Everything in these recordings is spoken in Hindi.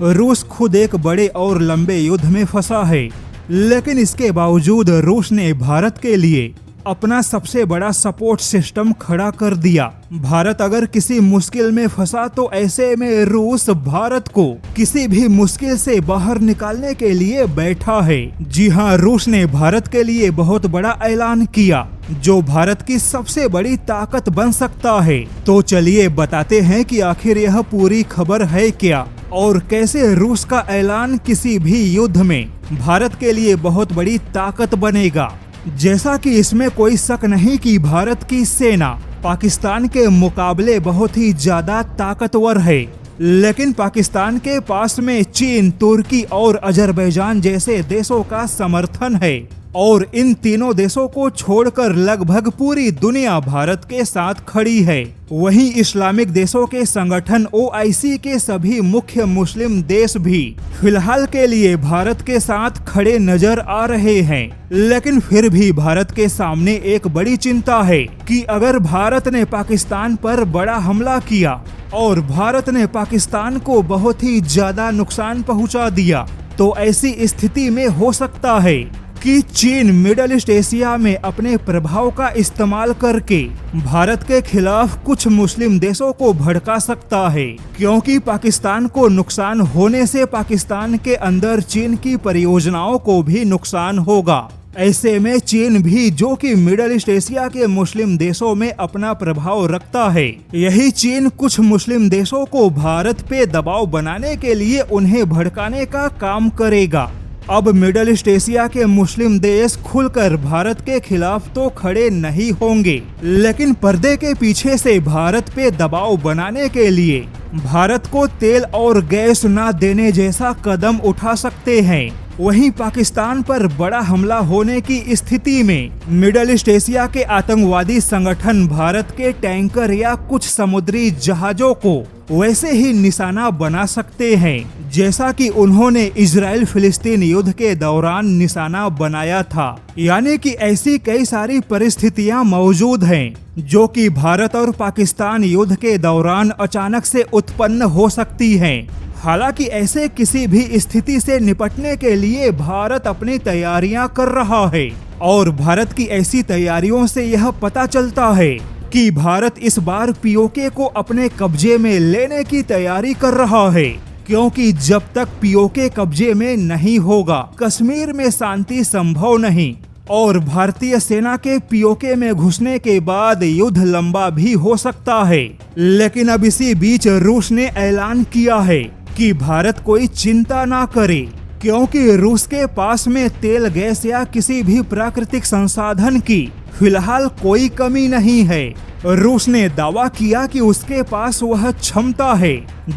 रूस खुद एक बड़े और लंबे युद्ध में फंसा है, लेकिन इसके बावजूद रूस ने भारत के लिए अपना सबसे बड़ा सपोर्ट सिस्टम खड़ा कर दिया। भारत अगर किसी मुश्किल में फंसा तो ऐसे में रूस भारत को किसी भी मुश्किल से बाहर निकालने के लिए बैठा है। जी हाँ, रूस ने भारत के लिए बहुत बड़ा ऐलान किया जो भारत की सबसे बड़ी ताकत बन सकता है। तो चलिए बताते हैं कि आखिर यह पूरी खबर है क्या और कैसे रूस का ऐलान किसी भी युद्ध में भारत के लिए बहुत बड़ी ताकत बनेगा। जैसा कि इसमें कोई शक नहीं कि भारत की सेना पाकिस्तान के मुकाबले बहुत ही ज्यादा ताकतवर है, लेकिन पाकिस्तान के पास में चीन, तुर्की और अजरबैजान जैसे देशों का समर्थन है और इन तीनों देशों को छोड़कर लगभग पूरी दुनिया भारत के साथ खड़ी है। वहीं इस्लामिक देशों के संगठन OIC के सभी मुख्य मुस्लिम देश भी फिलहाल के लिए भारत के साथ खड़े नजर आ रहे हैं। लेकिन फिर भी भारत के सामने एक बड़ी चिंता है कि अगर भारत ने पाकिस्तान पर बड़ा हमला किया और भारत ने पाकिस्तान को बहुत ही ज्यादा नुकसान पहुंचा दिया तो ऐसी स्थिति में हो सकता है कि चीन मिडल ईस्ट एशिया में अपने प्रभाव का इस्तेमाल करके भारत के खिलाफ कुछ मुस्लिम देशों को भड़का सकता है, क्योंकि पाकिस्तान को नुकसान होने से पाकिस्तान के अंदर चीन की परियोजनाओं को भी नुकसान होगा। ऐसे में चीन भी, जो कि मिडल ईस्ट एशिया के मुस्लिम देशों में अपना प्रभाव रखता है, यही चीन कुछ मुस्लिम देशों को भारत पे दबाव बनाने के लिए उन्हें भड़काने का काम करेगा। अब मिडल ईस्ट एशिया के मुस्लिम देश खुलकर भारत के खिलाफ तो खड़े नहीं होंगे, लेकिन पर्दे के पीछे से भारत पे दबाव बनाने के लिए भारत को तेल और गैस न देने जैसा कदम उठा सकते हैं। वहीं पाकिस्तान पर बड़ा हमला होने की स्थिति में मिडल ईस्ट एशिया के आतंकवादी संगठन भारत के टैंकर या कुछ समुद्री जहाजों को वैसे ही निशाना बना सकते हैं, जैसा कि उन्होंने इजराइल फिलिस्तीन युद्ध के दौरान निशाना बनाया था। यानी कि ऐसी कई सारी परिस्थितियां मौजूद हैं जो कि भारत और पाकिस्तान युद्ध के दौरान अचानक से उत्पन्न हो सकती हैं। हालांकि ऐसे किसी भी स्थिति से निपटने के लिए भारत अपनी तैयारियां कर रहा है और भारत की ऐसी तैयारियों से यह पता चलता है कि भारत इस बार POK को अपने कब्जे में लेने की तैयारी कर रहा है, क्योंकि जब तक POK कब्जे में नहीं होगा कश्मीर में शांति संभव नहीं और भारतीय सेना के POK में घुसने के बाद युद्ध लंबा भी हो सकता है। लेकिन अब इसी बीच रूस ने ऐलान किया है कि भारत कोई चिंता ना करे, क्योंकि रूस के पास में तेल, गैस या किसी भी प्राकृतिक संसाधन की फिलहाल कोई कमी नहीं है। रूस ने दावा किया कि उसके पास वह क्षमता है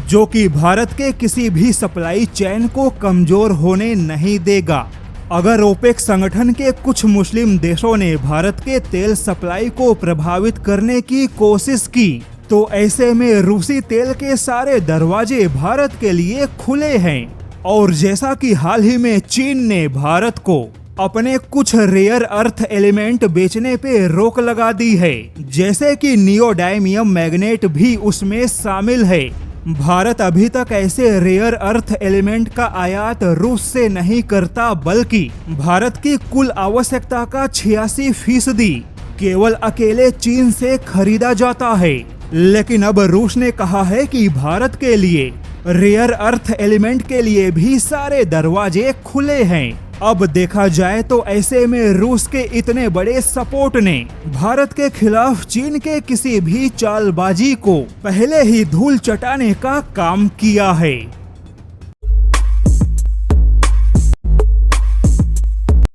जो कि भारत के किसी भी सप्लाई चेन को कमजोर होने नहीं देगा। अगर ओपेक संगठन के कुछ मुस्लिम देशों ने भारत के तेल सप्लाई को प्रभावित करने की कोशिश की तो ऐसे में रूसी तेल के सारे दरवाजे भारत के लिए खुले हैं। और जैसा कि हाल ही में चीन ने भारत को अपने कुछ रेयर अर्थ एलिमेंट बेचने पे रोक लगा दी है, जैसे कि नियोडायमियम मैग्नेट भी उसमें शामिल है। भारत अभी तक ऐसे रेयर अर्थ एलिमेंट का आयात रूस से नहीं करता, बल्कि भारत की कुल आवश्यकता का 86% केवल अकेले चीन से खरीदा जाता है। लेकिन अब रूस ने कहा है कि भारत के लिए रेयर अर्थ एलिमेंट के लिए भी सारे दरवाजे खुले हैं। अब देखा जाए तो ऐसे में रूस के इतने बड़े सपोर्ट ने भारत के खिलाफ चीन के किसी भी चालबाजी को पहले ही धूल चटाने का काम किया है।